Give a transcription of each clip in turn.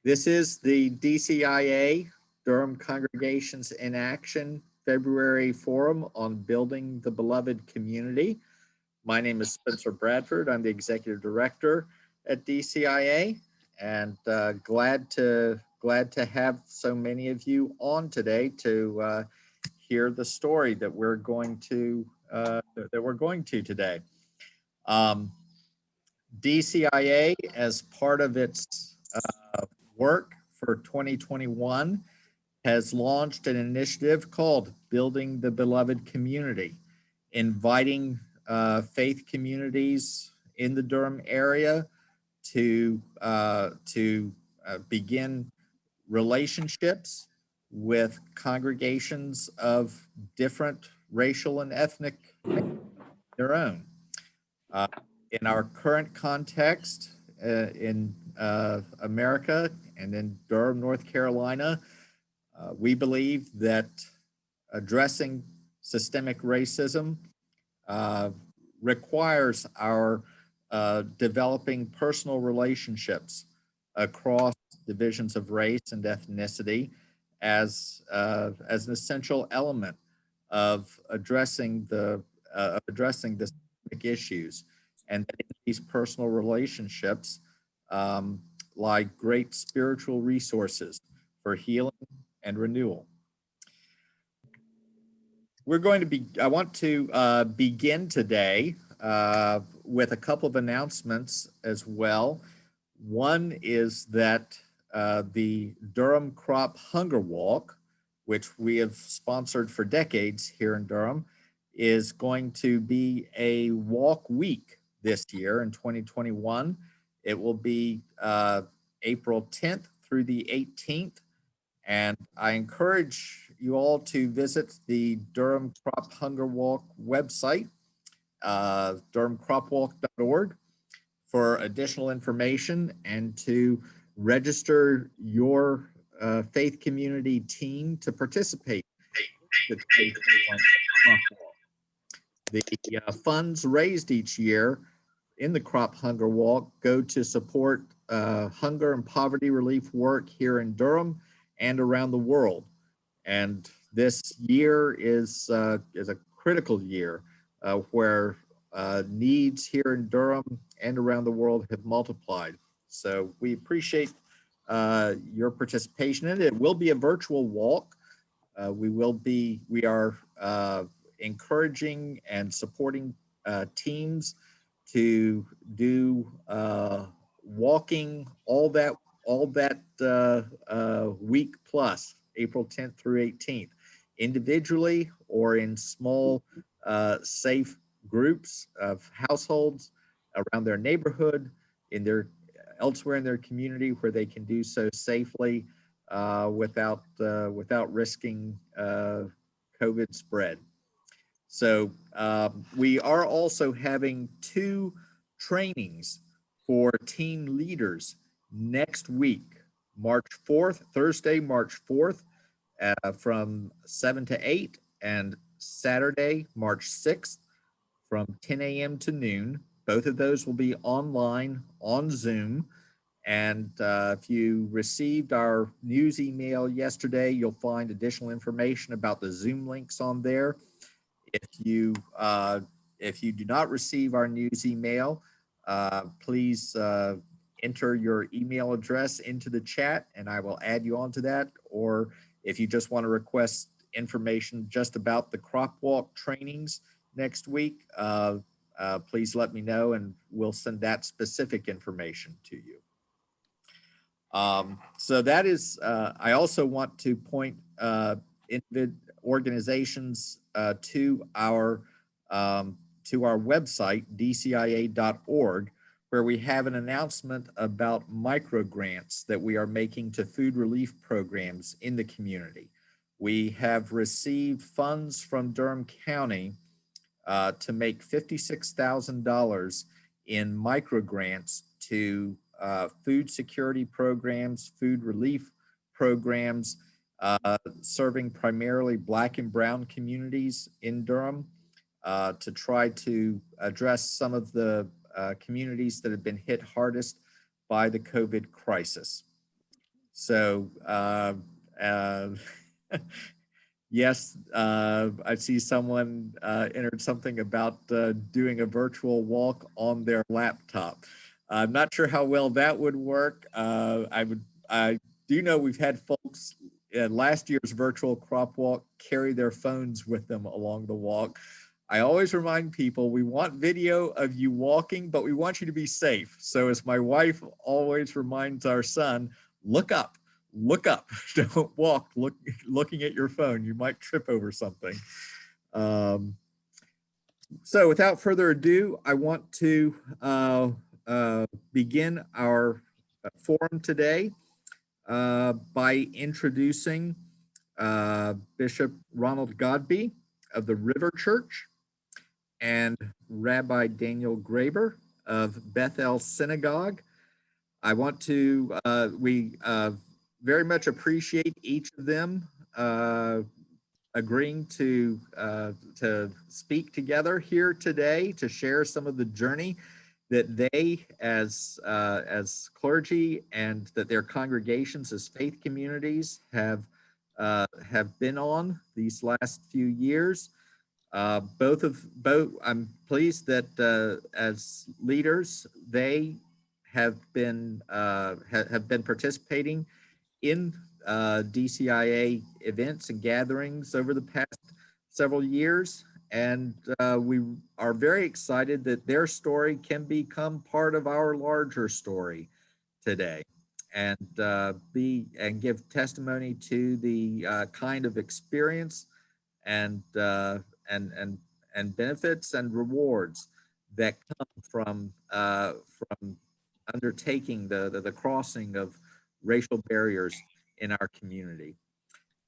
This is the DCIA, Durham Congregations in Action, February Forum on Building the Beloved Community. My name is Spencer Bradford. I'm the Executive Director at DCIA, and glad to have so many of you on today to hear the story that we're going to today. DCIA, as part of its work for 2021, has launched an initiative called Building the Beloved Community, inviting faith communities in the Durham area to begin relationships with congregations of different racial and ethnic their own. In our current context in America and in Durham, North Carolina, we believe that addressing systemic racism requires our developing personal relationships across divisions of race and ethnicity as an essential element of addressing the systemic issues, and that in these personal relationships lie great spiritual resources for healing and renewal. I want to begin today with a couple of announcements as well. One is that the Durham Crop Hunger Walk, which we have sponsored for decades here in Durham, is going to be a walk week this year in 2021. It will be April 10th through the 18th. And I encourage you all to visit the Durham Crop Hunger Walk website, durhamcropwalk.org, for additional information and to register your faith community team to participate in the 2021 Crop Walk. The funds raised each year in the Crop Hunger Walk go to support hunger and poverty relief work here in Durham and around the world. And this year is a critical year where needs here in Durham and around the world have multiplied. So we appreciate your participation in it. It will be a virtual walk. We are encouraging and supporting teams to do walking all that week plus, April 10th through 18th, individually or in small, safe groups of households around their neighborhood, elsewhere in their community where they can do so safely without risking COVID spread. So we are also having 2 trainings for team leaders next week, March 4th, Thursday, March 4th, from 7 to 8, and Saturday, March 6th, from 10 a.m. to noon. Both of those will be online on Zoom. And if you received our news email yesterday, you'll find additional information about the Zoom links on there. If you do not receive our news email, please enter your email address into the chat and I will add you onto that. Or if you just want to request information just about the Crop Walk trainings next week, please let me know and we'll send that specific information to you. So that is, I also want to point organizations to our website, dcia.org, where we have an announcement about micro grants that we are making to food relief programs in the community. We have received funds from Durham County to make $56,000 in micro grants to food security programs, food relief programs, serving primarily Black and Brown communities in Durham to try to address some of the communities that have been hit hardest by the COVID crisis. So, uh, yes, I see someone entered something about doing a virtual walk on their laptop. I'm not sure how well that would work. I do know we've had folks in last year's virtual crop walk carry their phones with them along the walk. I always remind people we want video of you walking, but we want you to be safe. So, as my wife always reminds our son, look up, look up. Don't walk looking at your phone. You might trip over something. So, without further ado, I want to begin our forum today by introducing Bishop Ronald Godbee of the River Church and Rabbi Daniel Greyber of Bethel Synagogue. I want to, we very much appreciate each of them agreeing to speak together here today to share some of the journey that they as clergy and that their congregations as faith communities have been on these last few years. Both, I'm pleased that as leaders, they have been participating in DCIA events and gatherings over the past several years, and we are very excited that their story can become part of our larger story today, and give testimony to the kind of experience and and benefits and rewards that come from undertaking the crossing of racial barriers in our community.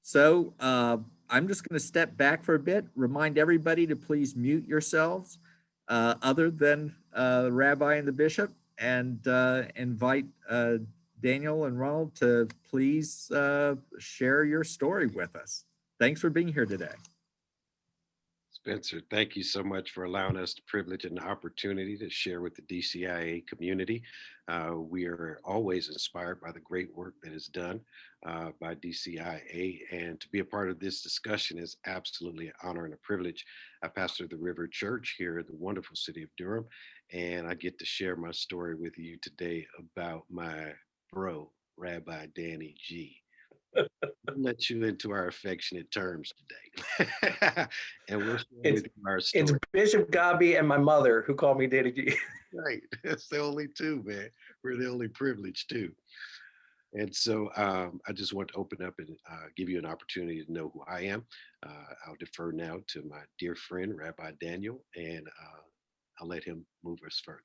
So I'm just going to step back for a bit, remind everybody to please mute yourselves, other than the rabbi and the bishop, and invite Daniel and Ronald to please share your story with us. Thanks for being here today. Spencer, thank you so much for allowing us the privilege and the opportunity to share with the DCIA community. We are always inspired by the great work that is done by DCIA, and to be a part of this discussion is absolutely an honor and a privilege. I pastor the River Church here in the wonderful city of Durham, and I get to share my story with you today about my bro, Rabbi Danny G. Let you into our affectionate terms today. And we'll share with you our story. It's Bishop Godbee and my mother who called me Daddy G. Right. That's the only two, man. We're the only privileged two. And so I just want to open up and give you an opportunity to know who I am. I'll defer now to my dear friend, Rabbi Daniel, and I'll let him move us further.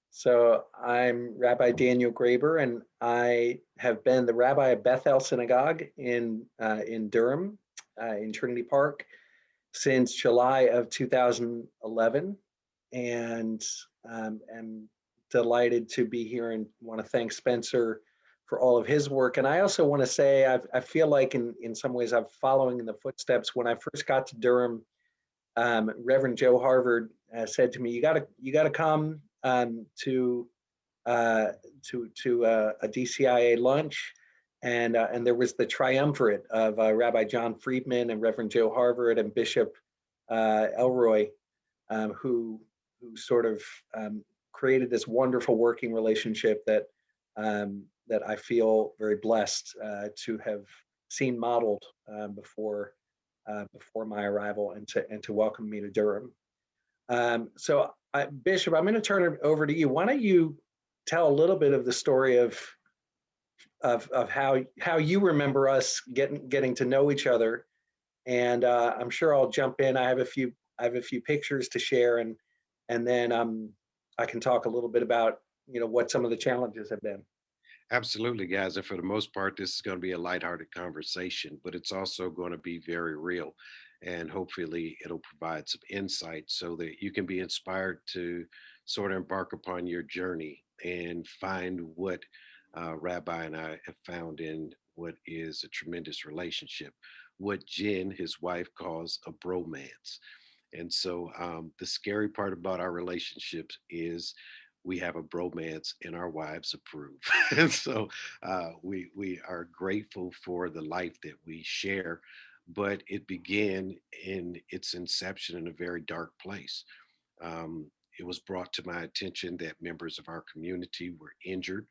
So I'm Rabbi Daniel Greyber, and I have been the rabbi of Bethel Synagogue in Durham, in Trinity Park, since July of 2011, and am delighted to be here and want to thank Spencer for all of his work. And I also want to say I feel like in some ways I'm following in the footsteps. When I first got to Durham, Reverend Joe Harvard said to me, "You gotta come to a DCIA lunch," and there was the triumvirate of Rabbi John Friedman and Reverend Joe Harvard and Bishop Elroy, who sort of created this wonderful working relationship that I feel very blessed to have seen modeled before my arrival and to welcome me to Durham. So Bishop, I'm going to turn it over to you. Why don't you tell a little bit of the story of how you remember us getting to know each other, and I'm sure I'll jump in. I have a few pictures to share, and then I can talk a little bit about what some of the challenges have been. Absolutely, guys. And for the most part, this is going to be a lighthearted conversation, but it's also going to be very real. And hopefully it'll provide some insight so that you can be inspired to sort of embark upon your journey and find what Rabbi and I have found in what is a tremendous relationship, what Jen, his wife, calls a bromance. And so the scary part about our relationships is we have a bromance and our wives approve. And so we are grateful for the life that we share, but it began in its inception in a very dark place. It was brought to my attention that members of our community were injured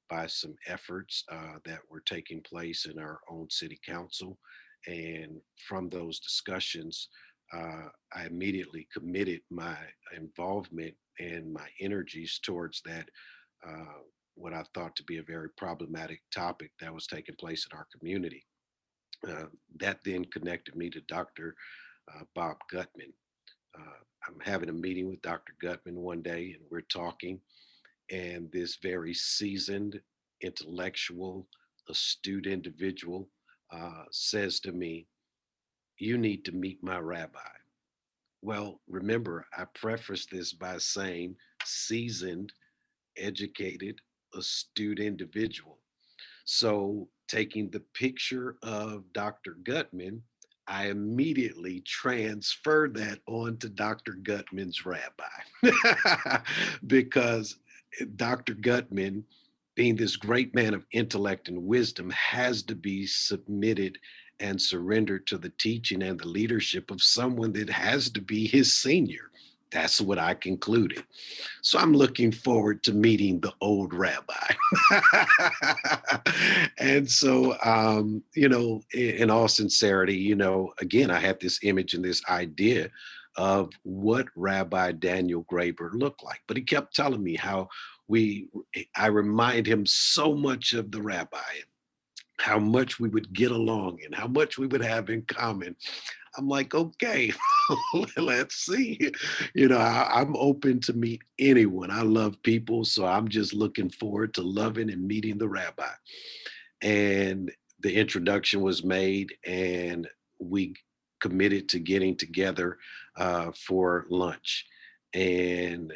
by some efforts that were taking place in our own city council. And from those discussions, I immediately committed my involvement and my energies towards that, what I thought to be a very problematic topic that was taking place in our community. That then connected me to Dr. Bob Gutman. I'm having a meeting with Dr. Gutman one day, and we're talking, and this very seasoned, intellectual, astute individual says to me, "You need to meet my rabbi." Well, remember, I prefaced this by saying seasoned, educated, astute individual. So, taking the picture of Dr. Gutman, I immediately transferred that on to Dr. Gutman's rabbi because Dr. Gutman, being this great man of intellect and wisdom, has to be submitted and surrendered to the teaching and the leadership of someone that has to be his senior. That's what I concluded. So I'm looking forward to meeting the old rabbi. And so, in all sincerity, again, I had this image and this idea of what Rabbi Daniel Greyber looked like. But he kept telling me how I remind him so much of the rabbi, how much we would get along and how much we would have in common. I'm like, okay, let's see. I'm open to meet anyone. I love people. So I'm just looking forward to loving and meeting the rabbi. And the introduction was made, and we committed to getting together for lunch. And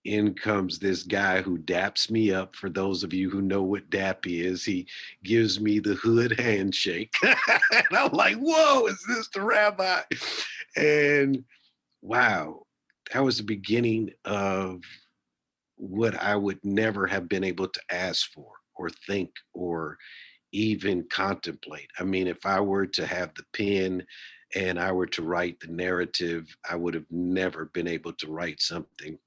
in comes this guy who daps me up. For those of you who know what dap is, he gives me the hood handshake. And I'm like, whoa, is this the rabbi? And wow, that was the beginning of what I would never have been able to ask for or think or even contemplate. I mean, if I were to have the pen and I were to write the narrative, I would have never been able to write something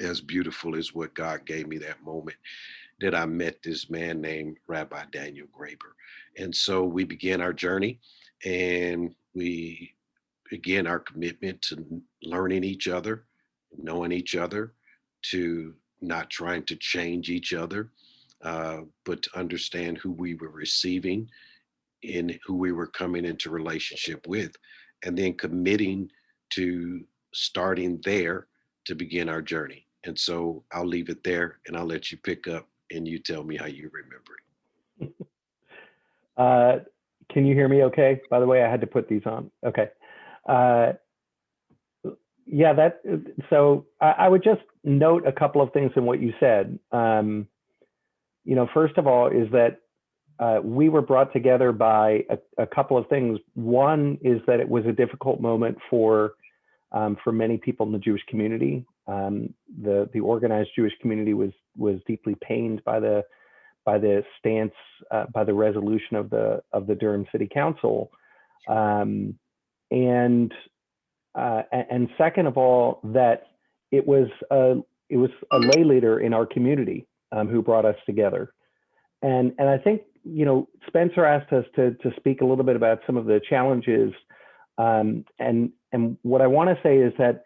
as beautiful as what God gave me that moment that I met this man named Rabbi Daniel Greyber. And so we began our journey, and we began our commitment to learning each other, knowing each other, to not trying to change each other, but to understand who we were receiving and who we were coming into relationship with, and then committing to starting there to begin our journey. And so I'll leave it there, and I'll let you pick up and you tell me how you remember it. Can you hear me okay? By the way, I had to put these on. Okay. So I would just note a couple of things in what you said. First of all, is that we were brought together by a couple of things. One is that it was a difficult moment for many people in the Jewish community. The organized Jewish community was deeply pained by the stance, by the resolution of the Durham City Council, and second of all, that it was a lay leader in our community who brought us together. And I think Spencer asked us to speak a little bit about some of the challenges, and what I want to say is that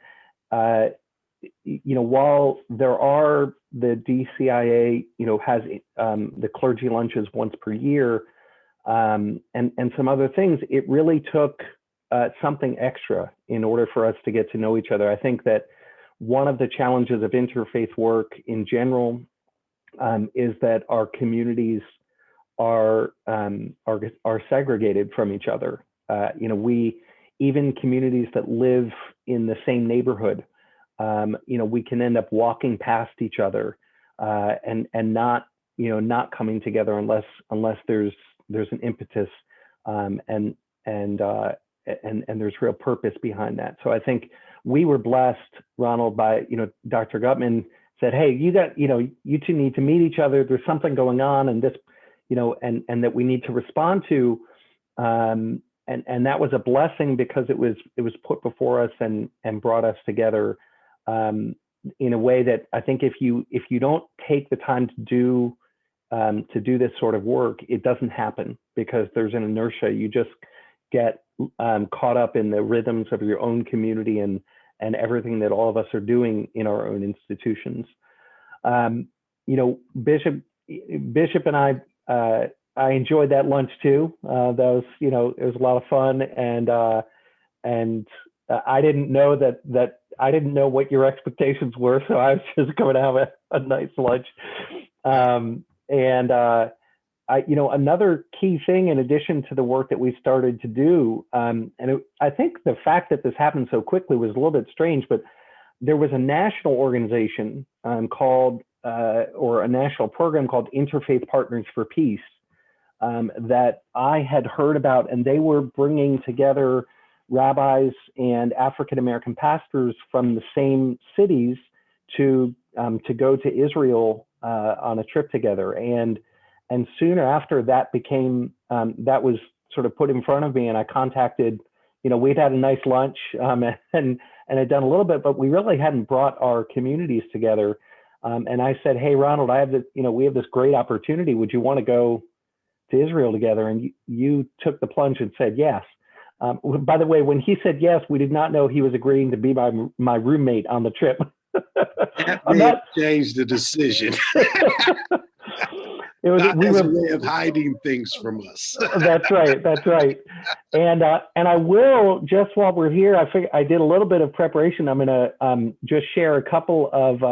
while there are the DCIA has the clergy lunches once per year, and some other things, it really took something extra in order for us to get to know each other. I think that one of the challenges of interfaith work in general is that our communities are segregated from each other. Even communities that live in the same neighborhood, we can end up walking past each other and not coming together unless there's an impetus and there's real purpose behind that. So I think we were blessed, Ronald, by Dr. Gutman said, hey, you two need to meet each other. There's something going on, and this, and that we need to respond to. And that was a blessing because it was put before us and brought us together in a way that I think if you don't take the time to do this sort of work, it doesn't happen because there's an inertia. You just get caught up in the rhythms of your own community and everything that all of us are doing in our own institutions. Bishop and I enjoyed that lunch too. That was, it was a lot of fun, and I didn't know that I didn't know what your expectations were, so I was just going to have a nice lunch. Another key thing, in addition to the work that we started to do, I think the fact that this happened so quickly was a little bit strange, but there was a national organization called, or a national program called Interfaith Partners for Peace that I had heard about, and they were bringing together rabbis and African-American pastors from the same cities to go to Israel on a trip together. And soon after that became, that was sort of put in front of me, and I contacted, we'd had a nice lunch and had done a little bit, but we really hadn't brought our communities together. And I said, hey, Ronald, we have this great opportunity. Would you want to go to Israel together? And you took the plunge and said yes. By the way, when he said yes, we did not know he was agreeing to be my roommate on the trip. That changed the decision. It was, Not as a way of hiding things from us. That's right. And I will, just while we're here, I did a little bit of preparation. I'm gonna just share a couple of.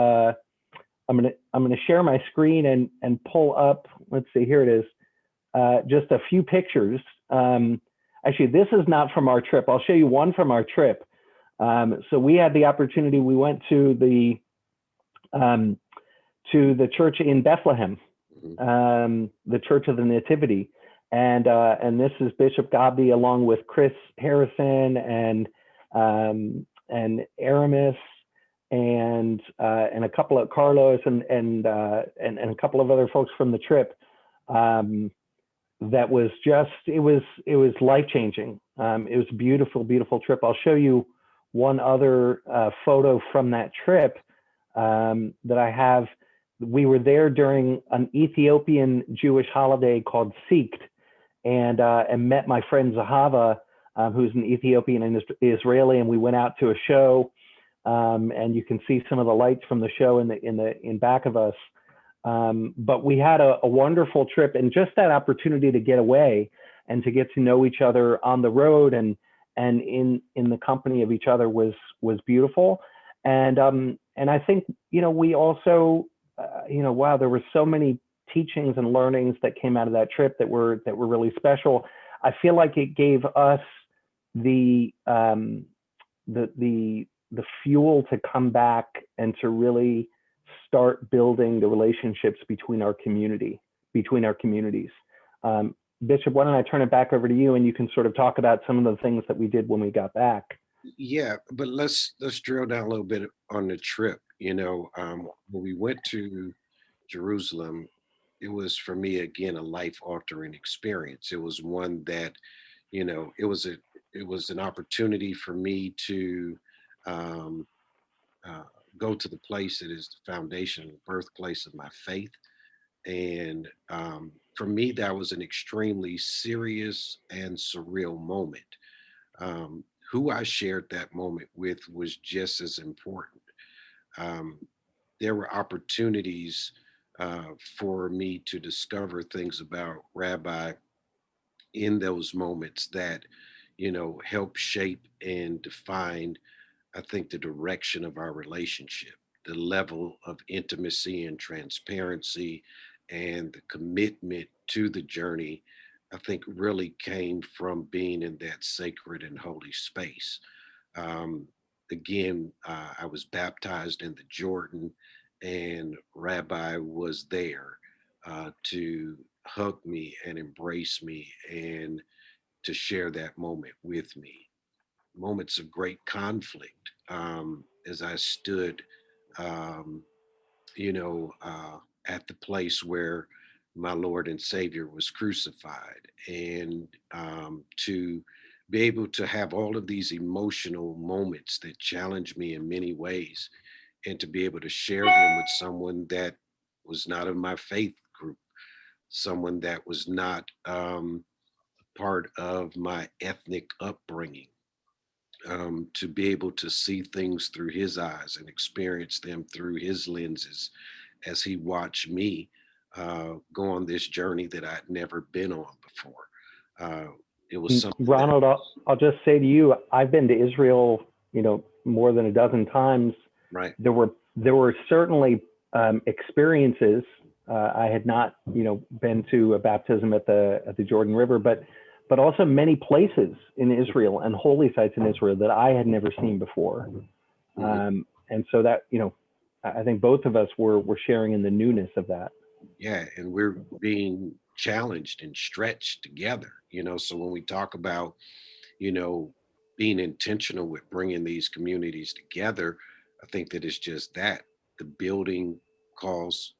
I'm gonna share my screen and pull up. Let's see, here it is. Just a few pictures. Actually, this is not from our trip. I'll show you one from our trip. So we had the opportunity. We went to the church in Bethlehem, the Church of the Nativity, and this is Bishop Godbee along with Chris Harrison and Aramis and a couple of Carlos and a couple of other folks from the trip. That was just, it was life-changing. It was a beautiful, beautiful trip. I'll show you one other photo from that trip that I have. We were there during an Ethiopian Jewish holiday called Sikht, and met my friend Zahava, who's an Ethiopian and Israeli, and we went out to a show, and you can see some of the lights from the show in back of us. But we had a wonderful trip, and just that opportunity to get away and to get to know each other on the road and in the company of each other was beautiful. And I think, we also, wow, there were so many teachings and learnings that came out of that trip that were really special. I feel like it gave us the fuel to come back and to really start building the relationships between our communities. Bishop, why don't I turn it back over to you, and you can sort of talk about some of the things that we did when we got back. Yeah, but let's drill down a little bit on the trip. When we went to Jerusalem, it was for me again a life-altering experience. It was one that, it was an opportunity for me to go to the place that is the foundation, the birthplace of my faith. And for me, that was an extremely serious and surreal moment. Who I shared that moment with was just as important. There were opportunities for me to discover things about Rabbi in those moments that, help shape and define, I think, the direction of our relationship, the level of intimacy and transparency and the commitment to the journey, I think really came from being in that sacred and holy space. Again, I was baptized in the Jordan, and Rabbi was there to hug me and embrace me and to share that moment with me. Moments of great conflict as I stood at the place where my Lord and Savior was crucified, and to be able to have all of these emotional moments that challenge me in many ways, and to be able to share them with someone that was not of my faith group, someone that was not part of my ethnic upbringing, to be able to see things through his eyes and experience them through his lenses as he watched me go on this journey that I'd never been on before. It was something that, Ronald, I'll just say to you, I've been to Israel, more than a dozen times. right. There were certainly experiences. I had not, been to a baptism at the Jordan River, but also many places in Israel and holy sites in Israel that I had never seen before. And so that, I think both of us were sharing in the newness of that. Yeah, and we're being challenged and stretched together, so when we talk about, being intentional with bringing these communities together, I think that it's just that the building calls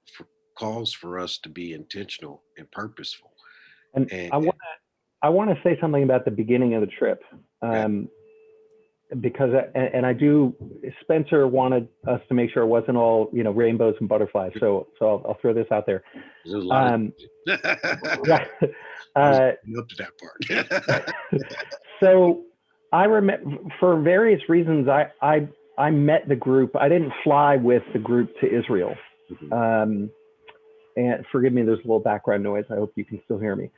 calls for us to be intentional and purposeful. And And I want to say something about the beginning of the trip. yeah, Because and I do, Spencer wanted us to make sure it wasn't all rainbows and butterflies. So I'll throw this out there. there's a lot of Yeah. I was up to that part. So I remember for various reasons I met the group. I didn't fly with the group to Israel. Mhm. And forgive me, there's a little background noise. I hope you can still hear me.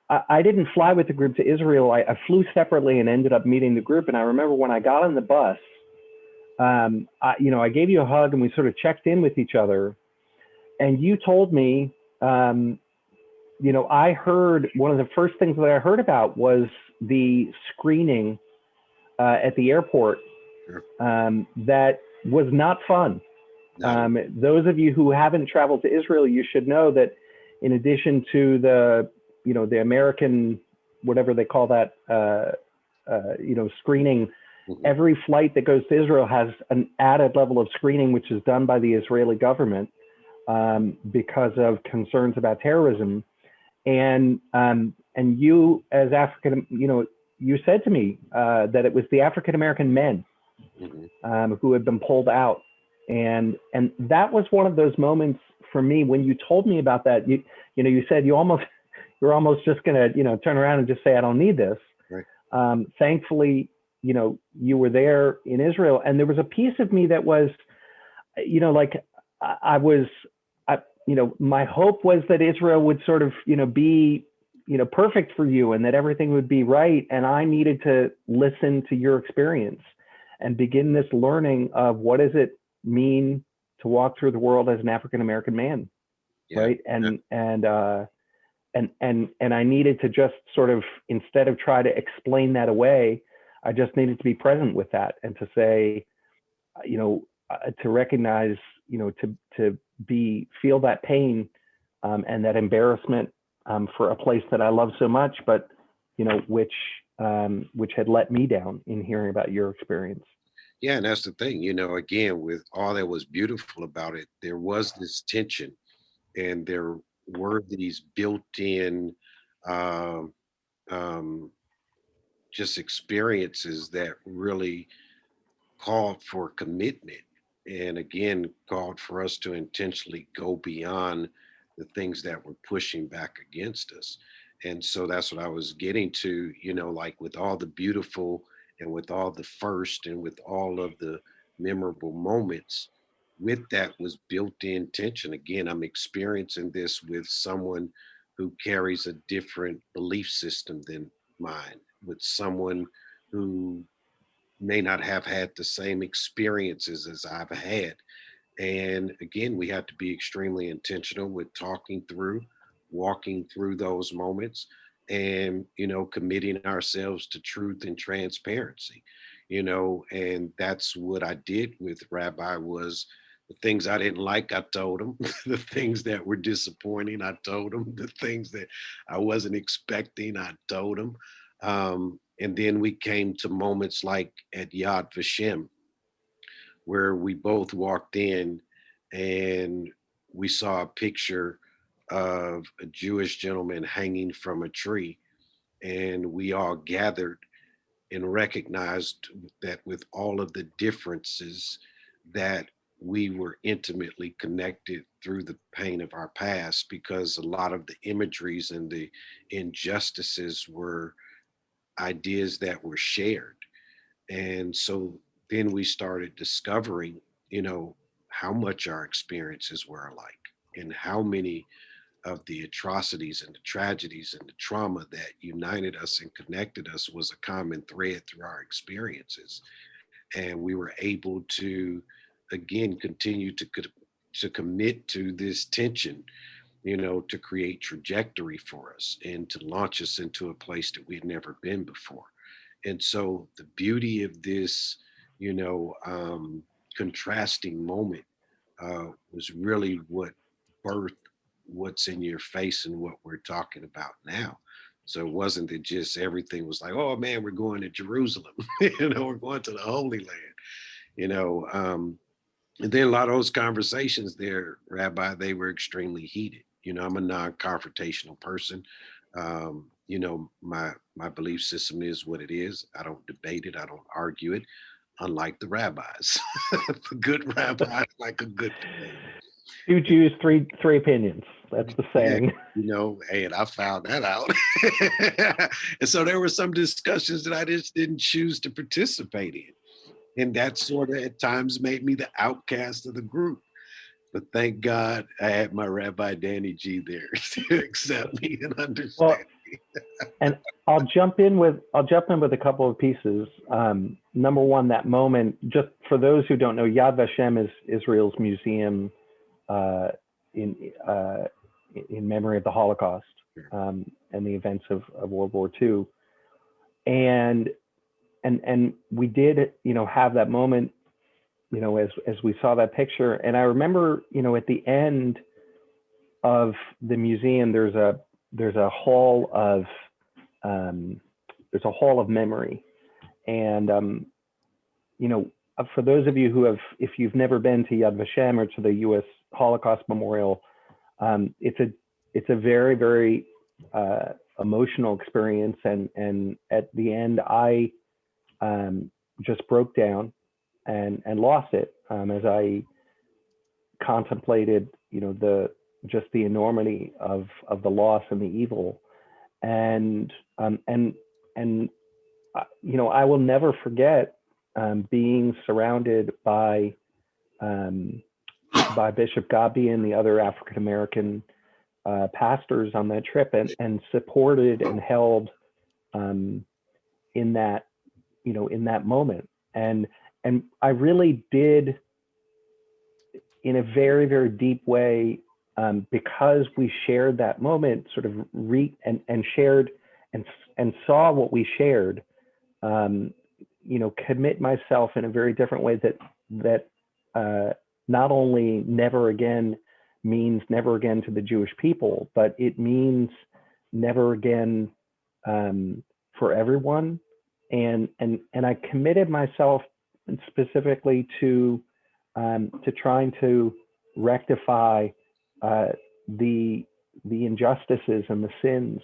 I didn't fly with the group to Israel. I flew separately and ended up meeting the group. And I remember when I got on the bus, I gave you a hug and we sort of checked in with each other. And you told me, I heard one of the first things that I heard about was the screening at the airport Sure. that was not fun. Those of you who haven't traveled to Israel, you should know that in addition to the American, whatever they call that, screening, Mhm. every flight that goes to Israel has an added level of screening, which is done by the Israeli government because of concerns about terrorism. And you, as African, you said to me that it was the African American men Mhm. who had been pulled out, and that was one of those moments for me when you told me about that. You said you're almost just gonna turn around and just say I don't need this. Right. Thankfully, you were there in Israel, and there was a piece of me that was, like my hope was that Israel would sort of, be, perfect for you and that everything would be right. And I needed to listen to your experience and begin this learning of what does it mean to walk through the world as an African-American man. Yeah. Right. Yeah. And I needed to just sort of, instead of try to explain that away, I just needed to be present with that and to say, to recognize, to feel that pain and that embarrassment for a place that I love so much, but which had let me down in hearing about your experience. Yeah, and that's the thing, again, with all that was beautiful about it, there was this tension, and there were these built-in um, um, just experiences that really called for commitment, and again called for us to intentionally go beyond the things that were pushing back against us. And so that's what I was getting to, like with all the beautiful and with all the first and with all of the memorable moments, with that was built in tension. Again, I'm experiencing this with someone who carries a different belief system than mine, with someone who may not have had the same experiences as I've had. And again, we have to be extremely intentional with talking through, walking through those moments, and committing ourselves to truth and transparency. And that's what I did with Rabbi. Was the things I didn't like, I told him. The things that were disappointing, I told him. The things that I wasn't expecting, I told him. And then we came to moments like at Yad Vashem, where we both walked in and we saw a picture of a Jewish gentleman hanging from a tree, and we all gathered and recognized that with all of the differences, that we were intimately connected through the pain of our past, because a lot of the imageries and the injustices were ideas that were shared. And so then we started discovering, how much our experiences were alike, and how many of the atrocities and the tragedies and the trauma that united us and connected us was a common thread through our experiences. And we were able to, again, continue to commit to this tension, to create trajectory for us and to launch us into a place that we had never been before. And so the beauty of this, contrasting moment was really what birthed what's in your face and what we're talking about now. So it wasn't that just everything was like, oh man, we're going to Jerusalem, we're going to the Holy Land, and then a lot of those conversations there, Rabbi, they were extremely heated. I'm a non-confrontational person. My belief system is what it is. I don't debate it. I don't argue it. Unlike the rabbis, the good rabbis like a good debate. 2 Jews, three opinions. That's the saying. Hey, and I found that out. And so there were some discussions that I just didn't choose to participate in. And that sort of at times made me the outcast of the group. But thank God I had my Rabbi Danny G there to accept me and understand. Well, and I'll jump in with a couple of pieces. Number one, that moment, just for those who don't know, Yad Vashem is Israel's museum in memory of the Holocaust and the events of World War II. And we did, have that moment, as we saw that picture. And I remember, at the end of the museum, there's a hall of memory. And for those of you who have, if you've never been to Yad Vashem or to the U.S. Holocaust Memorial, it's a very, very emotional experience. And at the end, I just broke down and lost it as I contemplated, the enormity of the loss and the evil. And I will never forget being surrounded by Bishop Godbee and the other African American pastors on that trip, and supported and held in that moment. And I really did, in a very, very deep way, because we shared that moment, sort of and shared and saw what we shared, commit myself in a very different way that not only never again means never again to the Jewish people, but it means never again for everyone. And I committed myself specifically to trying to rectify the injustices and the sins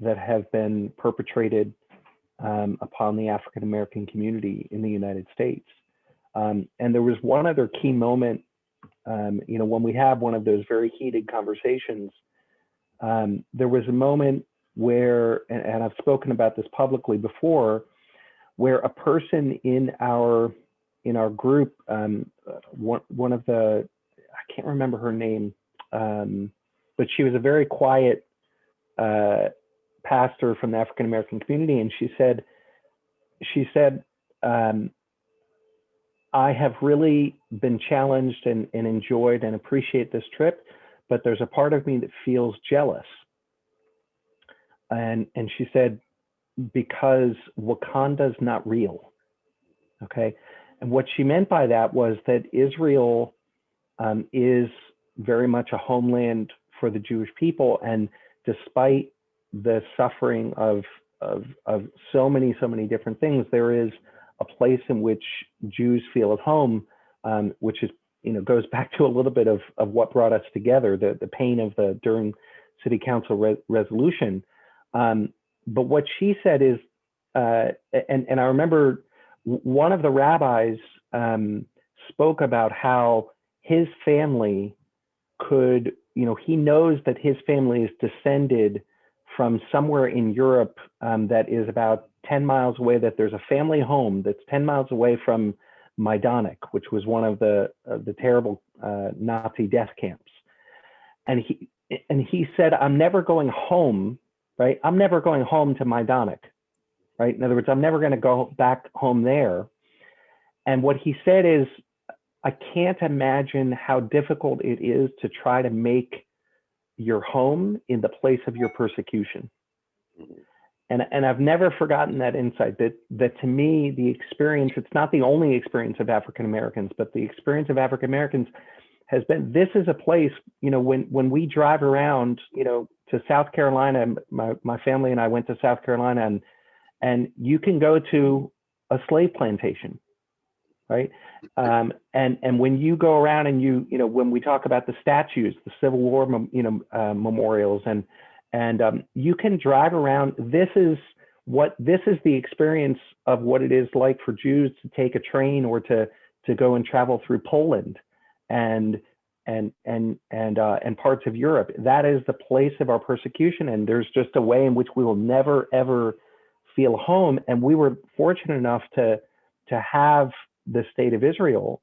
that have been perpetrated upon the African American community in the United States. And there was one other key moment, when we have one of those very heated conversations, there was a moment where, and I've spoken about this publicly before, where a person in our group, one of the, I can't remember her name, but she was a very quiet pastor from the African American community, and she said, I have really been challenged and enjoyed and appreciate this trip, but there's a part of me that feels jealous. And she said, because Wakanda's not real. Okay. And what she meant by that was that Israel is very much a homeland for the Jewish people. And despite the suffering of so many different things, there is a place in which Jews feel at home, which is goes back to a little bit of what brought us together, the pain of the Durham City Council resolution. But what she said is, and I remember one of the rabbis spoke about how his family could, he knows that his family is descended from somewhere in Europe that is about 10 miles away, that there's a family home that's 10 miles away from Majdanek, which was one of the terrible Nazi death camps. And he said, I'm never going home, right? I'm never going home to Majdanek, right? In other words, I'm never going to go back home there. And what he said is, I can't imagine how difficult it is to try to make your home in the place of your persecution. And I've never forgotten that insight, that to me, the experience, it's not the only experience of African Americans, but the experience of African Americans has been, this is a place, when we drive around, to South Carolina, my family and I went to South Carolina, and you can go to a slave plantation, right? And when you go around and when we talk about the statues, the Civil War, memorials, and you can drive around. This is the experience of what it is like for Jews to take a train or to go and travel through Poland and parts of Europe. That is the place of our persecution, and there's just a way in which we will never ever feel home. And we were fortunate enough to have the state of Israel.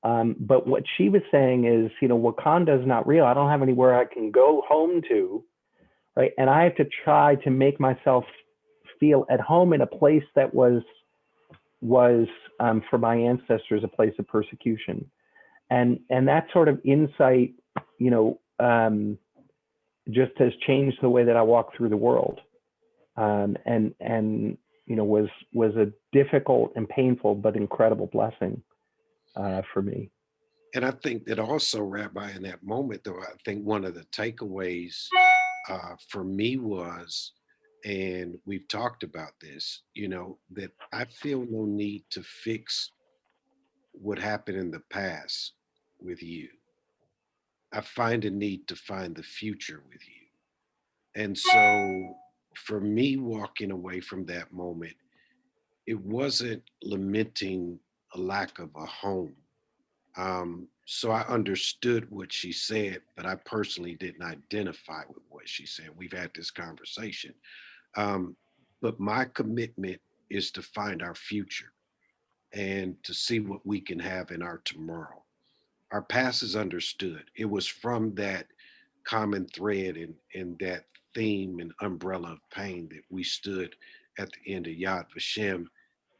But what she was saying is, Wakanda is not real. I don't have anywhere I can go home to, right? And I have to try to make myself feel at home in a place that was for my ancestors, a place of persecution. And that sort of insight, just has changed the way that I walk through the world. Was a difficult and painful but incredible blessing for me. And I think that also, Rabbi, in that moment, though, I think one of the takeaways for me was, and we've talked about this, that I feel no need to fix what happened in the past with you. I find a need to find the future with you. And so for me, walking away from that moment, it wasn't lamenting a lack of a home. So I understood what she said, but I personally didn't identify with what she said. We've had this conversation. But my commitment is to find our future and to see what we can have in our tomorrow. Our past is understood. It was from that common thread and that theme and umbrella of pain that we stood at the end of Yad Vashem,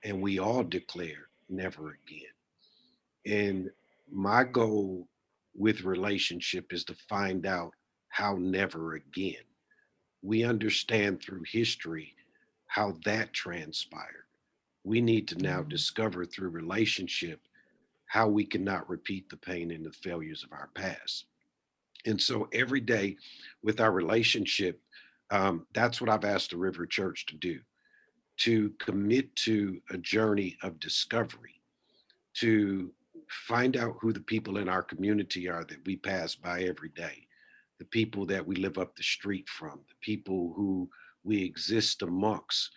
and we all declared never again. And my goal with relationship is to find out how never again. We understand through history how that transpired. We need to now discover through relationship how we cannot repeat the pain and the failures of our past. And so every day with our relationship, that's what I've asked the River Church to do, to commit to a journey of discovery, to find out who the people in our community are that we pass by every day, the people that we live up the street from, the people who we exist amongst,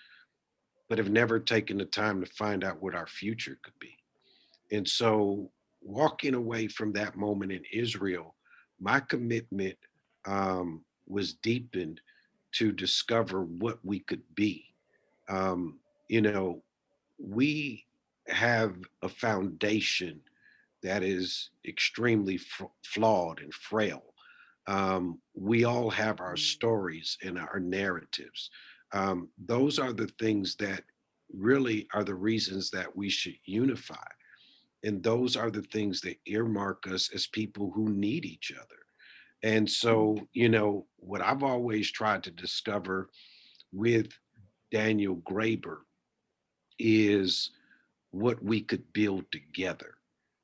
but have never taken the time to find out what our future could be. And so walking away from that moment in Israel, my commitment was deepened to discover what we could be. We have a foundation that is extremely flawed and frail. We all have our stories and our narratives. Those are the things that really are the reasons that we should unify. And those are the things that earmark us as people who need each other. And so, what I've always tried to discover with Daniel Greyber is what we could build together,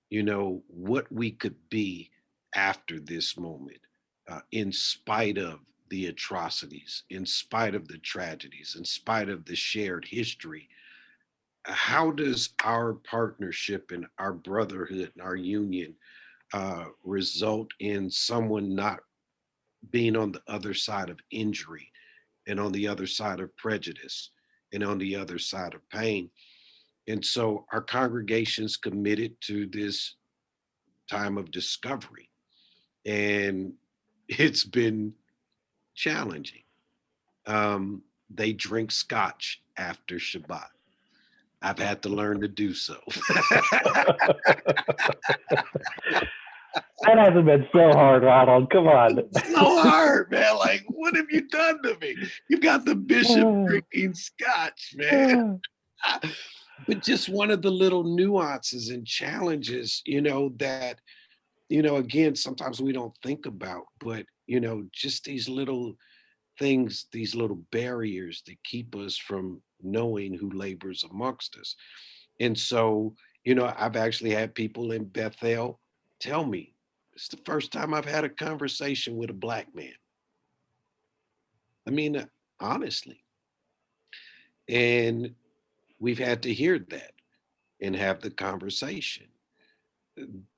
what we could be after this moment, in spite of the atrocities, in spite of the tragedies, in spite of the shared history. How does our partnership and our brotherhood and our union result in someone not being on the other side of injury and on the other side of prejudice and on the other side of pain. And so our congregation's committed to this time of discovery, and it's been challenging. They drink scotch after Shabbat. I've had to learn to do so. That hasn't been so hard, Ronald. Come on. It's so hard, man. Like, what have you done to me? You've got the bishop drinking scotch, man. But just one of the little nuances and challenges, that, again, sometimes we don't think about, but, just these little things, these little barriers that keep us from knowing who labors amongst us. And so, I've actually had people in Bethel tell me, it's the first time I've had a conversation with a Black man. I mean, honestly. And we've had to hear that and have the conversation.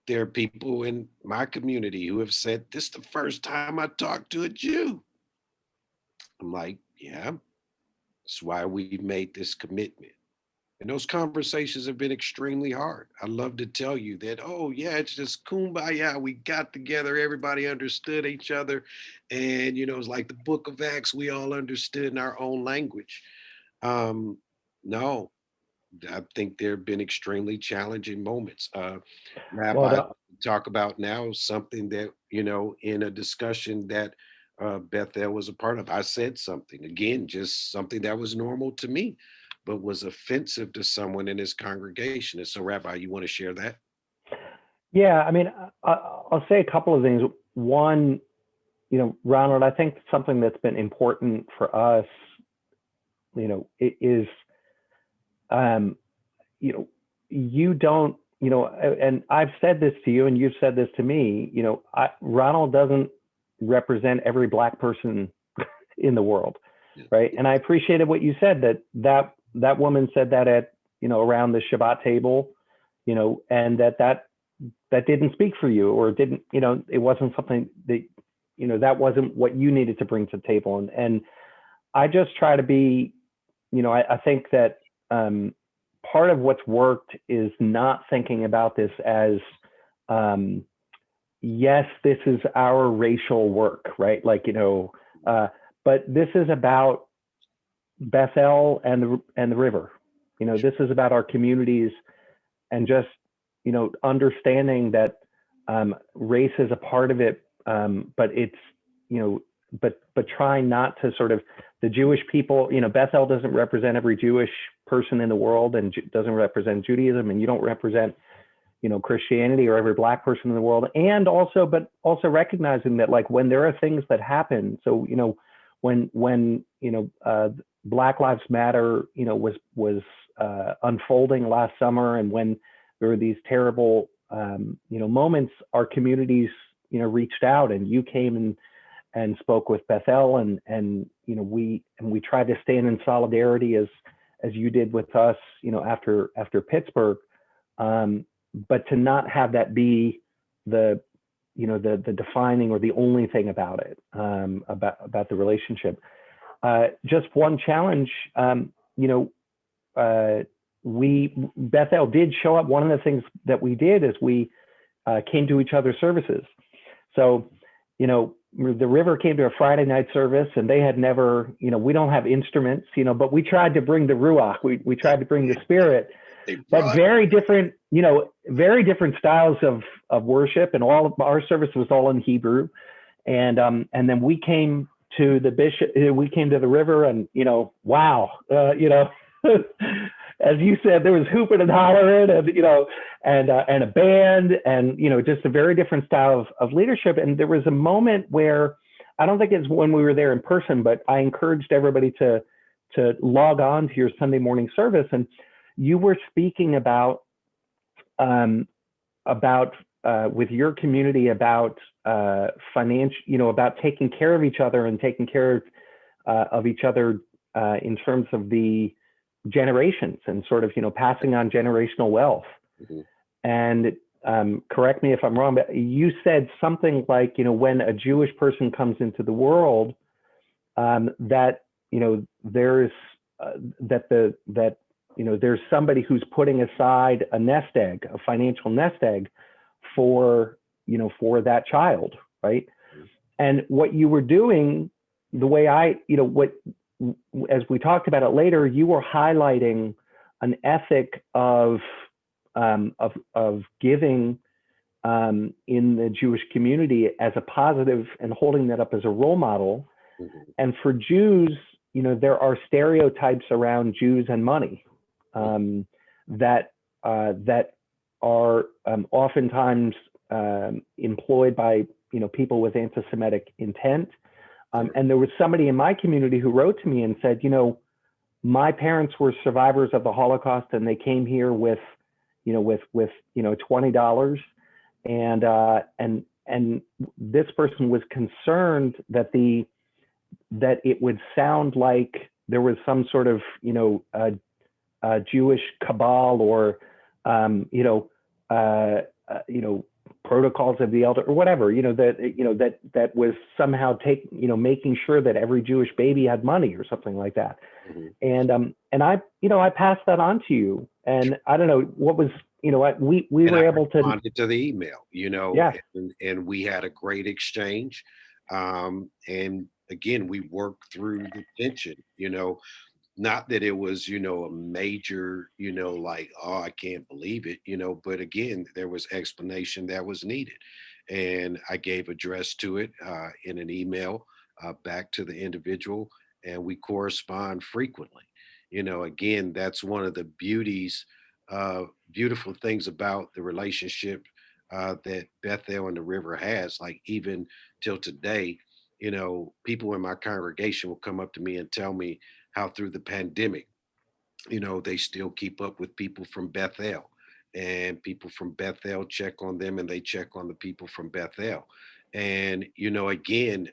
There are people in my community who have said, this is the first time I talked to a Jew. I'm like, yeah, that's why we've made this commitment. And those conversations have been extremely hard. I love to tell you that, oh, yeah, it's just kumbaya. We got together, everybody understood each other. And, it's like the book of Acts, we all understood in our own language. No, I think there have been extremely challenging moments. Rabbi, talk about now something that, in a discussion that Bethel was a part of. I said something, again, just something that was normal to me, but was offensive to someone in his congregation. And so, Rabbi, you want to share that? Yeah, I mean, I'll say a couple of things. One, Ronald, I think something that's been important for us, is, you don't, and I've said this to you and you've said this to me, Ronald doesn't represent every Black person in the world, right? And I appreciated what you said, that woman said that at, around the Shabbat table, and that didn't speak for you, or didn't, it wasn't something that, that wasn't what you needed to bring to the table. And I just try to be, I think that part of what's worked is not thinking about this as, yes, this is our racial work, right? Like, but this is about Bethel and the river. This is about our communities, and just, understanding that race is a part of it, but it's, but trying not to sort of, the Jewish people, Bethel doesn't represent every Jewish person in the world, and doesn't represent Judaism, and you don't represent, Christianity or every Black person in the world. And also, but also recognizing that, like, when there are things that happen, so, when Black Lives Matter, was unfolding last summer, and when there were these terrible, moments, our communities, reached out, and you came and spoke with Bethel, and we tried to stand in solidarity as you did with us, after Pittsburgh, but to not have that be the defining or the only thing about it, about the relationship. Just one challenge, Bethel did show up. One of the things that we did is we came to each other's services. So, the river came to a Friday night service, and they had never, we don't have instruments, but we tried to bring the Ruach, we tried to bring the Spirit, but very different, very different styles of worship, and all of our service was all in Hebrew. And then we came to the bishop, we came to the river, and, wow, as you said, there was hooping and hollering, and, and a band, and, just a very different style of leadership. And there was a moment where, I don't think it's when we were there in person, but I encouraged everybody to log on to your Sunday morning service. And you were speaking about with your community about financial, about taking care of each other, and taking care of each other in terms of the generations, and sort of, passing on generational wealth. Mm-hmm. And correct me if I'm wrong, but you said something like, when a Jewish person comes into the world, that, there's there's somebody who's putting aside a nest egg, a financial nest egg for that child, right? And what you were doing, the way as we talked about it later, you were highlighting an ethic of giving in the Jewish community as a positive and holding that up as a role model. And for Jews, there are stereotypes around Jews and money that are oftentimes employed by people with anti-Semitic intent. And there was somebody in my community who wrote to me and said, my parents were survivors of the Holocaust, and they came here with $20, and this person was concerned that it would sound like there was some sort of Jewish cabal or protocols of the elder or whatever, that was somehow making sure that every Jewish baby had money or something like that. And I passed that on to you, and I don't know what was, we were able to responded to the email, yeah. and we had a great exchange. And again, we worked through the tension, not that it was, a major, like, oh, I can't believe it, but again, there was explanation that was needed. And I gave address to it in an email back to the individual, and we correspond frequently. Again, that's one of the beautiful things about the relationship that Bethel and the river has. Like, even till today, people in my congregation will come up to me and tell me how through the pandemic, they still keep up with people from Bethel, and people from Bethel check on them, and they check on the people from Bethel. And, again,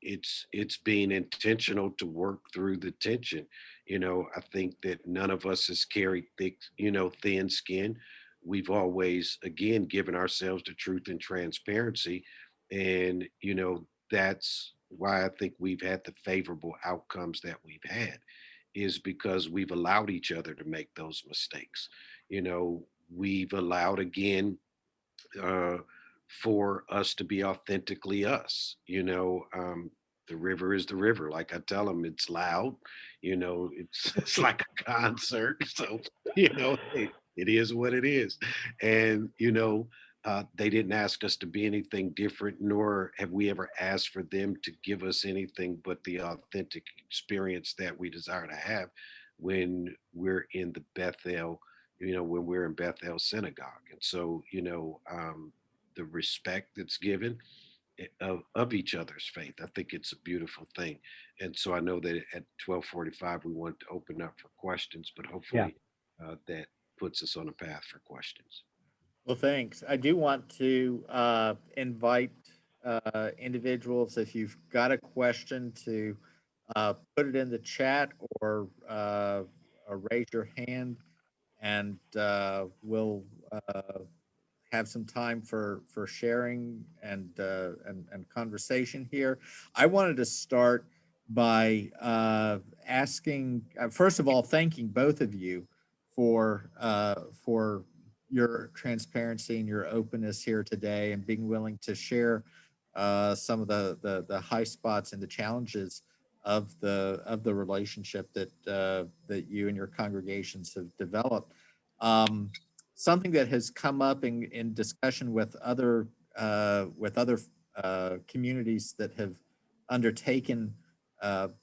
it's being intentional to work through the tension. I think that none of us has carried thick, thin skin. We've always, again, given ourselves the truth and transparency. And, that's why I think we've had the favorable outcomes that we've had, is because we've allowed each other to make those mistakes. We've allowed, again, uh, for us to be authentically us. The river is the river. Like I tell them, it's loud. It's like a concert. So it is what it is. And they didn't ask us to be anything different, nor have we ever asked for them to give us anything but the authentic experience that we desire to have when we're in the Bethel, when we're in Bethel Synagogue. And so, the respect that's given of each other's faith, I think it's a beautiful thing. And so I know that at 12:45 we want to open up for questions, but hopefully that puts us on a path for questions. Well, thanks. I do want to invite individuals, if you've got a question, to put it in the chat or raise your hand, and we'll have some time for sharing and conversation here. I wanted to start by asking, first of all, thanking both of you for your transparency and your openness here today, and being willing to share some of the high spots and the challenges of the relationship that you and your congregations have developed. Something that has come up in discussion with other communities that have undertaken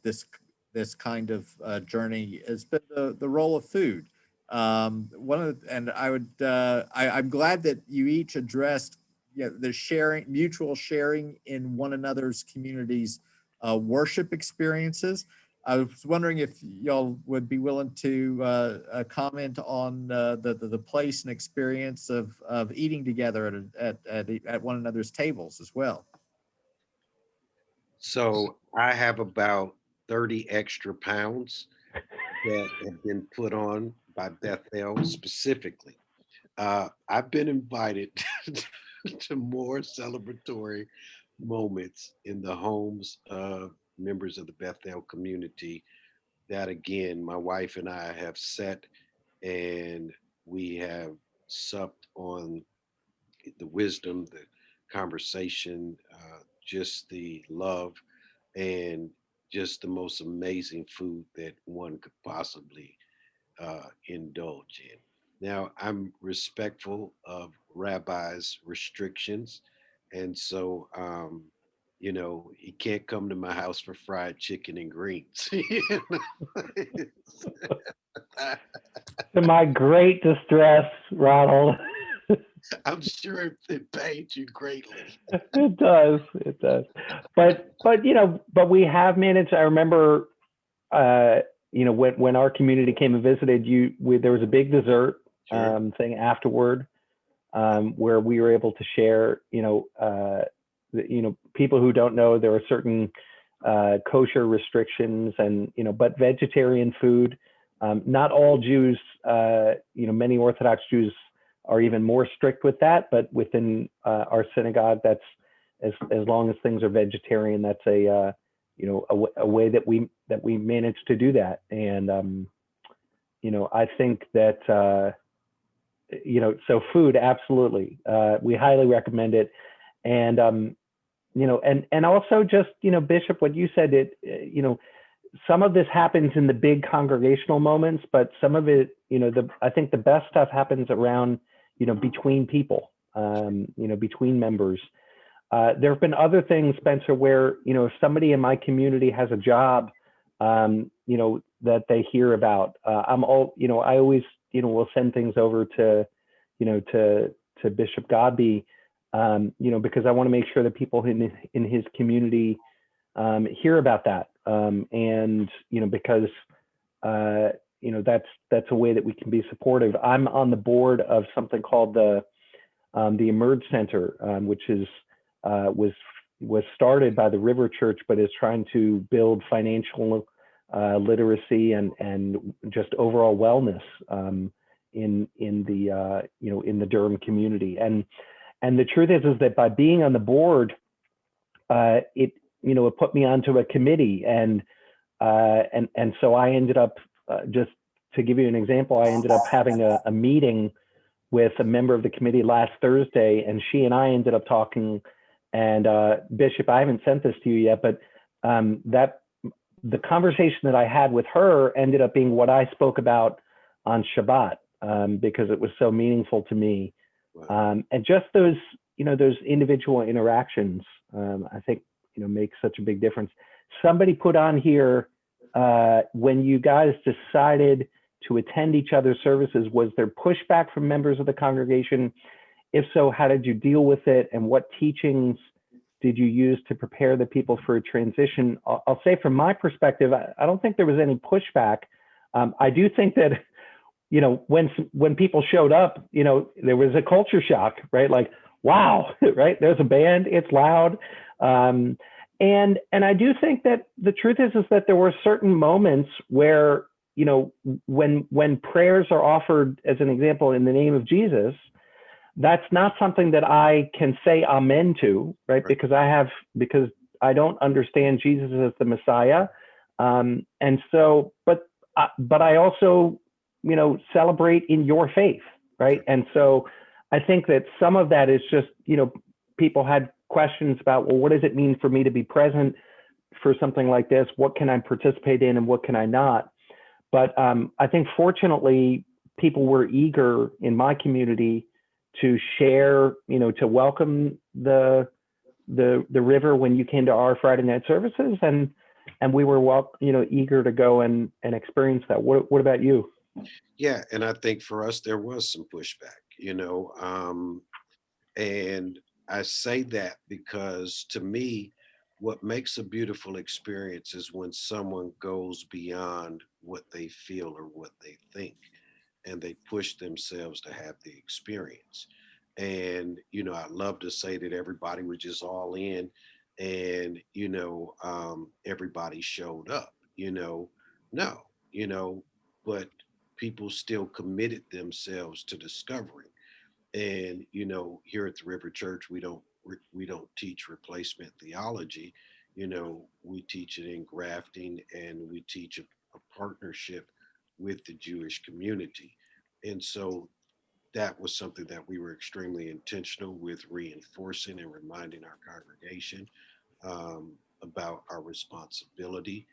this kind of journey has been the role of food. And I'm glad that you each addressed the mutual sharing in one another's communities' worship experiences. I was wondering if y'all would be willing to comment on the place and experience of eating together at one another's tables as well. So I have about 30 extra pounds that have been put on by Bethel specifically I've been invited to more celebratory moments in the homes of members of the Bethel community that, again, my wife and I have sat and we have supped on the wisdom, the conversation, just the love, and just the most amazing food that one could possibly indulge in. Now, I'm respectful of Rabbi's restrictions, and so, he can't come to my house for fried chicken and greens. To my great distress, Ronald. I'm sure it paid you greatly. It does. It does. But we have managed. I remember, when our community came and visited you, there was a big dessert Sure. thing afterward, where we were able to share. People who don't know, there are certain kosher restrictions, and but vegetarian food. Not all Jews. Many Orthodox Jews are even more strict with that. But within our synagogue, that's as long as things are vegetarian, that's a way that we manage to do that. And I think that so food, absolutely, we highly recommend it. And and also just Bishop, what you said, some of this happens in the big congregational moments, but some of it, I think the best stuff happens around, between people, between members. There have been other things, Spencer, where, if somebody in my community has a job, that they hear about, I always, will send things over to, to Bishop Godbee, because I want to make sure that people in his community hear about that. And, because, that's a way that we can be supportive. I'm on the board of something called the Emerge Center, which was started by the River Church, but is trying to build financial literacy and just overall wellness in the Durham community. And the truth is that by being on the board, it put me onto a committee, and so I ended up, just to give you an example, I ended up having a meeting with a member of the committee last Thursday, and she and I ended up talking. And Bishop, I haven't sent this to you yet, but that the conversation that I had with her ended up being what I spoke about on Shabbat, because it was so meaningful to me. Wow. And just those individual interactions, I think, make such a big difference. Somebody put on here, when you guys decided to attend each other's services, was there pushback from members of the congregation? If so, how did you deal with it? And what teachings did you use to prepare the people for a transition? I'll say from my perspective, I don't think there was any pushback. I do think that, when people showed up, there was a culture shock, right? Like, wow, right? There's a band, it's loud. And I do think that the truth is that there were certain moments where, when prayers are offered, as an example, in the name of Jesus, that's not something that I can say amen to, right? Because I don't understand Jesus as the Messiah. And so, but I also, celebrate in your faith, right? And so I think that some of that is just, people had questions about, well, what does it mean for me to be present for something like this? What can I participate in and what can I not? But I think fortunately, people were eager in my community to share, to welcome the river when you came to our Friday night services, and we were eager to go and experience that. What about you? Yeah, and I think for us there was some pushback, and I say that because to me, what makes a beautiful experience is when someone goes beyond what they feel or what they think, and they push themselves to have the experience. And, I love to say that everybody was just all in, and, everybody showed up, no, but people still committed themselves to discovering. And, you know, here at the River Church, we don't teach replacement theology. You know, we teach it in grafting, and we teach a partnership with the Jewish community. And so that was something that we were extremely intentional with reinforcing and reminding our congregation about our responsibility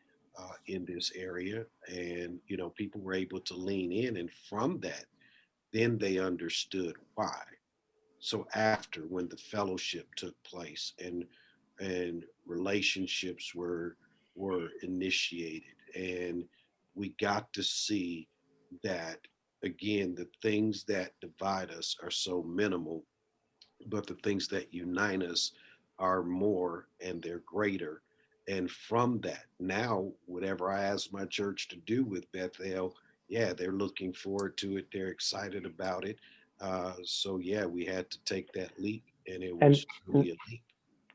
in this area. And, you know, people were able to lean in, and from that, then they understood why. So after, when the fellowship took place and relationships were initiated, and we got to see that, again, the things that divide us are so minimal, but the things that unite us are more, and they're greater. And from that, now whatever I ask my church to do with Bethel, yeah, they're looking forward to it. They're excited about it. So yeah, we had to take that leap, and it And was truly a leap.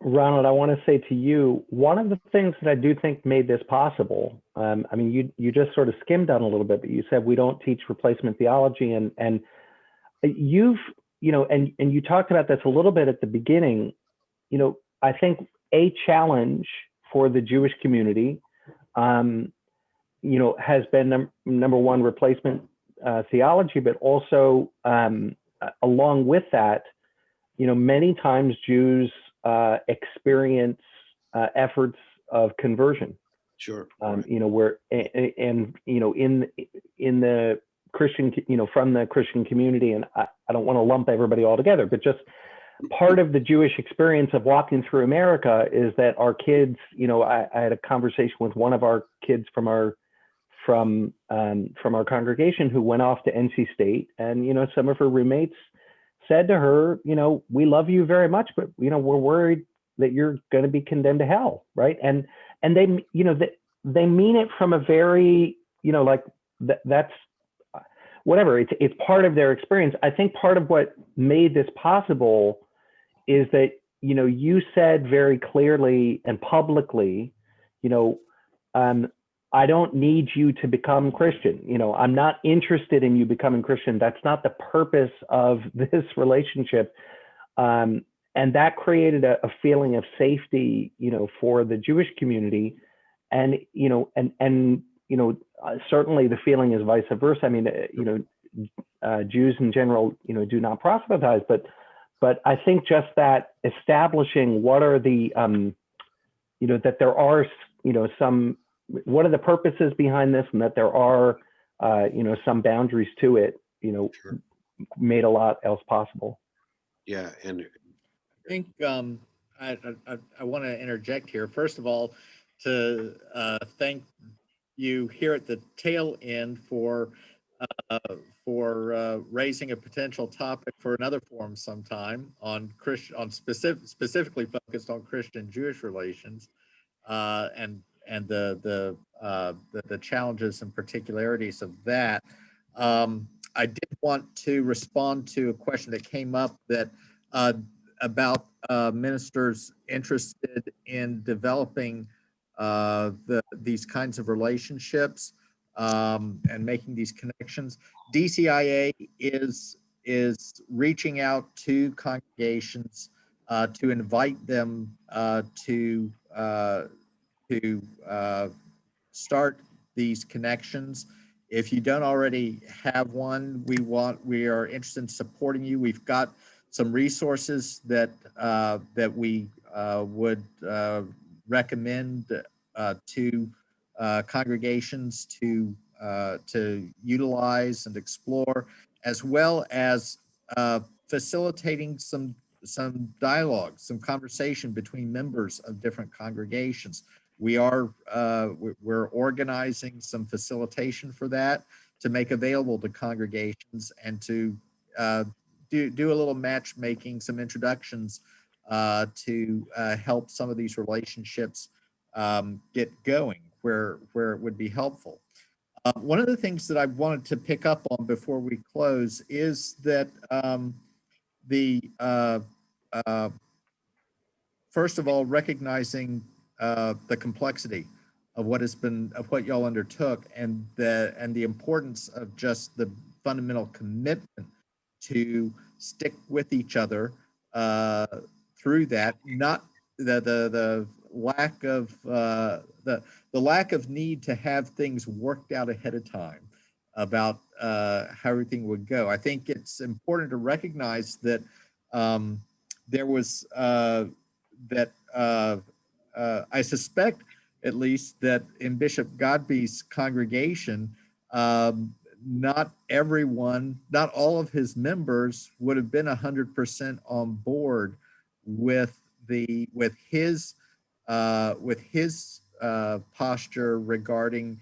Ronald, I want to say to you, one of the things that I do think made this possible, I mean, you just sort of skimmed on a little bit, but you said we don't teach replacement theology, and you've, you know, and you talked about this a little bit at the beginning. You know, I think a challenge for the Jewish community, you know, has been number one, replacement theology, but also along with that, you know, many times Jews experience efforts of conversion. Sure. You know, where and you know, in the Christian, you know, from the Christian community, and I don't want to lump everybody all together, but just part of the Jewish experience of walking through America is that our kids, you know, I had a conversation with one of our kids from our congregation who went off to NC State, and you know, some of her roommates said to her, you know, we love you very much, but you know, we're worried that you're going to be condemned to hell, right? And they, you know, they mean it from a very, you know, like that's whatever. It's part of their experience. I think part of what made this possible is that, you know, you said very clearly and publicly, you know, I don't need you to become Christian. You know, I'm not interested in you becoming Christian. That's not the purpose of this relationship. And that created a feeling of safety, you know, for the Jewish community. And, you know, and you know, certainly the feeling is vice versa. I mean, you know, Jews in general, you know, do not proselytize, but I think just that establishing what are the, you know, that there are, you know, some, what are the purposes behind this, and that there are, you know, some boundaries to it, you know, Sure. made a lot else possible. Yeah. And I think I want to interject here. First of all, to thank you here at the tail end for raising a potential topic for another forum sometime on specifically focused on Christian-Jewish relations, and the challenges and particularities of that. I did want to respond to a question that came up that about ministers interested in developing these kinds of relationships and making these connections. DCIA is reaching out to congregations to invite them to start these connections. If you don't already have one, we are interested in supporting you. We've got some resources that we would recommend to congregations to utilize and explore, as well as facilitating some dialogue, some conversation between members of different congregations. We're organizing some facilitation for that to make available to congregations, and to do a little matchmaking, some introductions to help some of these relationships get going where it would be helpful. One of the things that I wanted to pick up on before we close is that first of all, recognizing the complexity of what y'all undertook, and the importance of just the fundamental commitment to stick with each other through that. Not the lack of the lack of need to have things worked out ahead of time about how everything would go. I think it's important to recognize that there was that I suspect at least that in Bishop Godbee's congregation, not everyone, not all of his members would have been 100% on board with his posture regarding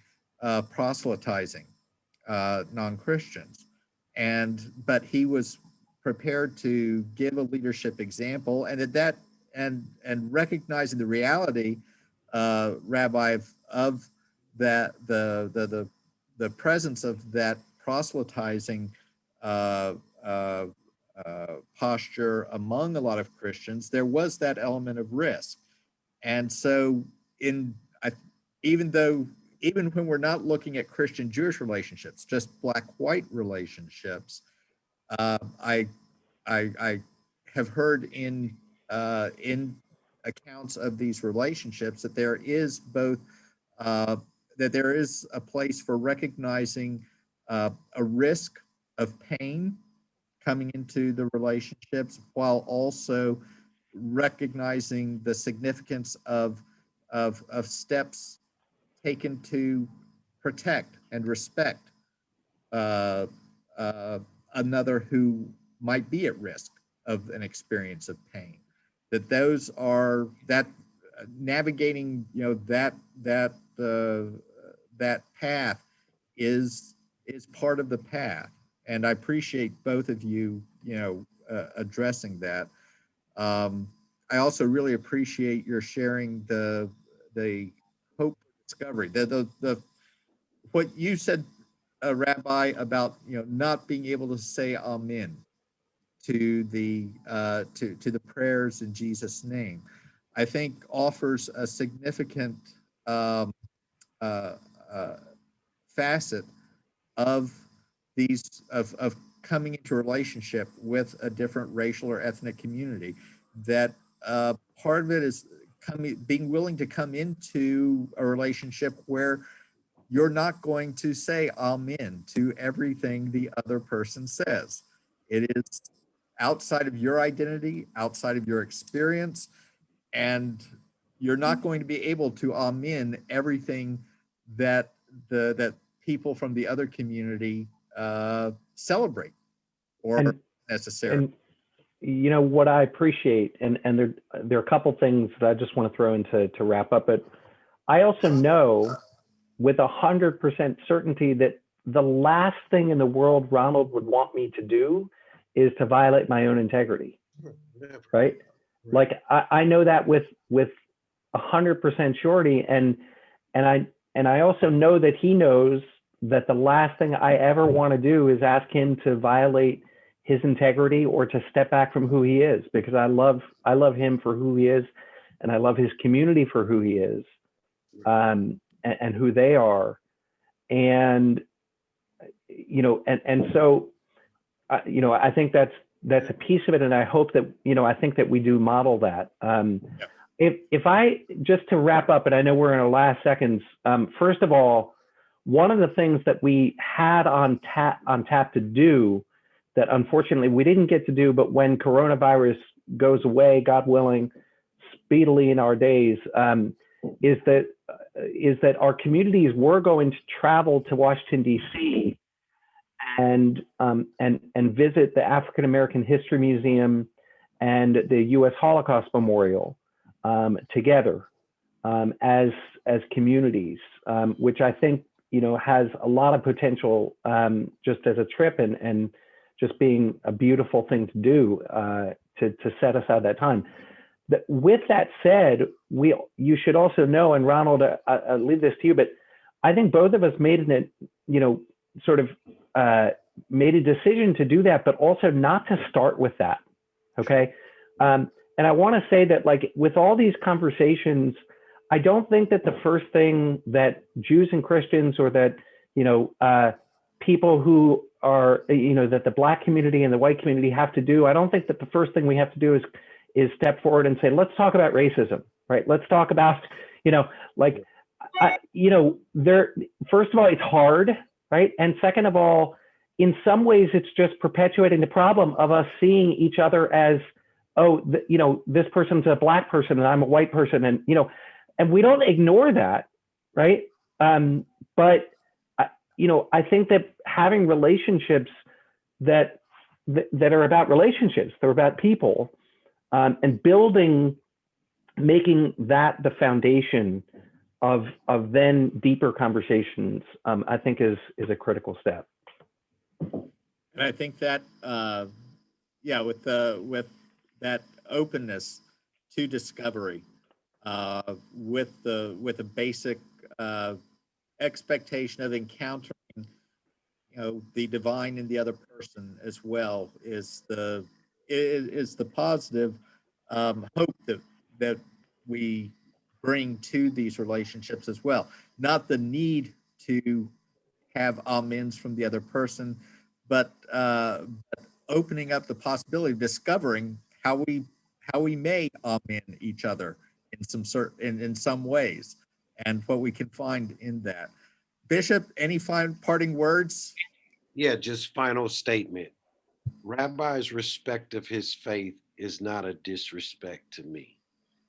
proselytizing non-Christians, but he was prepared to give a leadership example, and recognizing the reality, Rabbi, of that the presence of that proselytizing posture among a lot of Christians. There was that element of risk, and so even when we're not looking at Christian-Jewish relationships, just black-white relationships, I have heard in accounts of these relationships that there is both that there is a place for recognizing a risk of pain coming into the relationships, while also recognizing the significance of steps taken to protect and respect another who might be at risk of an experience of pain. That those are navigating, that path is part of the path, and I appreciate both of you, addressing that. I also really appreciate your sharing the hope discovery. What you said, Rabbi, about not being able to say Amen to the prayers in Jesus' name, I think offers a significant facet of coming into a relationship with a different racial or ethnic community. That part of it is being willing to come into a relationship where you're not going to say amen to everything the other person says. It is outside of your identity, outside of your experience, and you're not going to be able to amen everything that that people from the other community celebrate or necessarily. And what I appreciate, and there are a couple things that I just want to throw in to wrap up, but I also know with 100% certainty that the last thing in the world Ronald would want me to do is to violate my own integrity, right? Like I know that with 100% surety, and I also know that he knows that the last thing I ever want to do is ask him to violate his integrity or to step back from who he is, because I love him for who he is, and I love his community for who he is, and who they are, and so I think that's a piece of it, and I hope that I think that we do model that. If I just to wrap up, and I know we're in our last seconds. First of all, one of the things that we had on tap to do that unfortunately we didn't get to do, but when coronavirus goes away, God willing, speedily in our days, is that our communities were going to travel to Washington, D.C. and visit the African American History Museum and the U.S. Holocaust Memorial together as communities, which I think has a lot of potential just as a trip and just being a beautiful thing to do to set aside that time. With that said, you should also know, and Ronald, I'll leave this to you, but I think both of us made made a decision to do that, but also not to start with that. Okay. And I want to say that, like, with all these conversations, I don't think that the first thing that Jews and Christians, or that, people who are, you know, that the Black community and the white community have to do. I don't think that the first thing we have to do is step forward and say, let's talk about racism, right? Let's talk about, you know, like, you know, first of all, it's hard, right? And second of all, in some ways, it's just perpetuating the problem of us seeing each other as, oh, you know, this person's a Black person and I'm a white person, and, you know, and we don't ignore that, right? But you know, I think that having relationships that are about relationships, they're about people, and making that the foundation of then deeper conversations, I think is a critical step. And I think that, yeah, with that openness to discovery, with a basic expectation of encountering, you know, the divine in the other person as well, is the positive hope that we bring to these relationships as well. Not the need to have amens from the other person, but opening up the possibility of discovering how we may amen each other in some ways, and what we can find in that. Bishop, any parting words? Yeah, just final statement. Rabbi's respect of his faith is not a disrespect to me.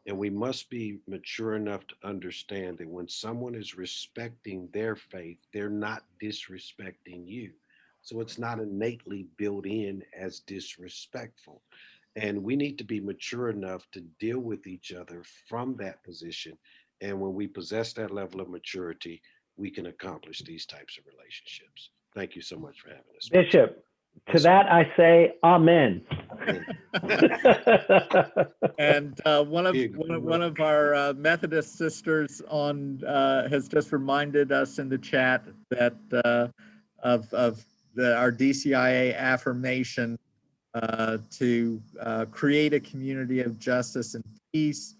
And we must be mature enough to understand that when someone is respecting their faith, they're not disrespecting you. So it's not innately built in as disrespectful. And we need to be mature enough to deal with each other from that position. And when we possess that level of maturity, we can accomplish these types of relationships. Thank you so much for having us. Bishop, to that I say amen. And one of our Methodist sisters has just reminded us in the chat that of our DCIA affirmation to create a community of justice and peace,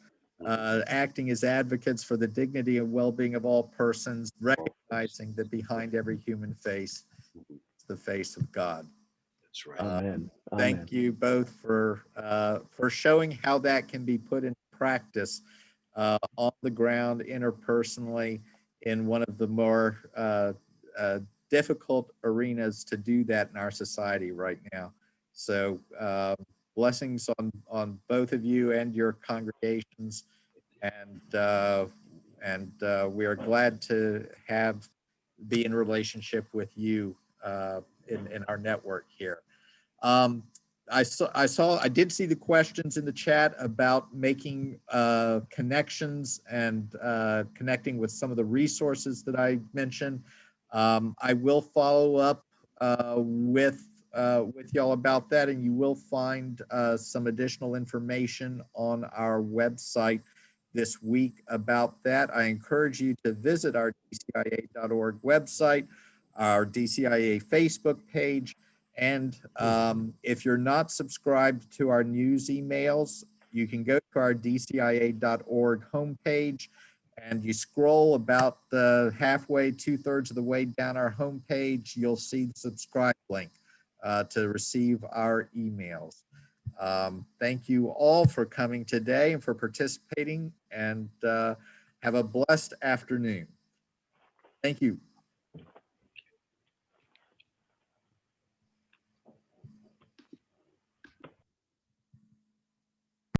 acting as advocates for the dignity and well-being of all persons, recognizing that behind every human face is the face of God. That's right. Amen. Thank you both for showing how that can be put into practice on the ground, interpersonally, in one of the more difficult arenas to do that in our society right now. So blessings on both of you and your congregations, and we are glad to be in relationship with you in our network here. I did see the questions in the chat about making connections and connecting with some of the resources that I mentioned. I will follow up with y'all about that, and you will find some additional information on our website this week about that. I encourage you to visit our DCIA.org website, our DCIA Facebook page, and if you're not subscribed to our news emails, you can go to our DCIA.org homepage, and you scroll about halfway, 2/3 of the way down our homepage, you'll see the subscribe link to receive our emails. Thank you all for coming today and for participating, and have a blessed afternoon. Thank you.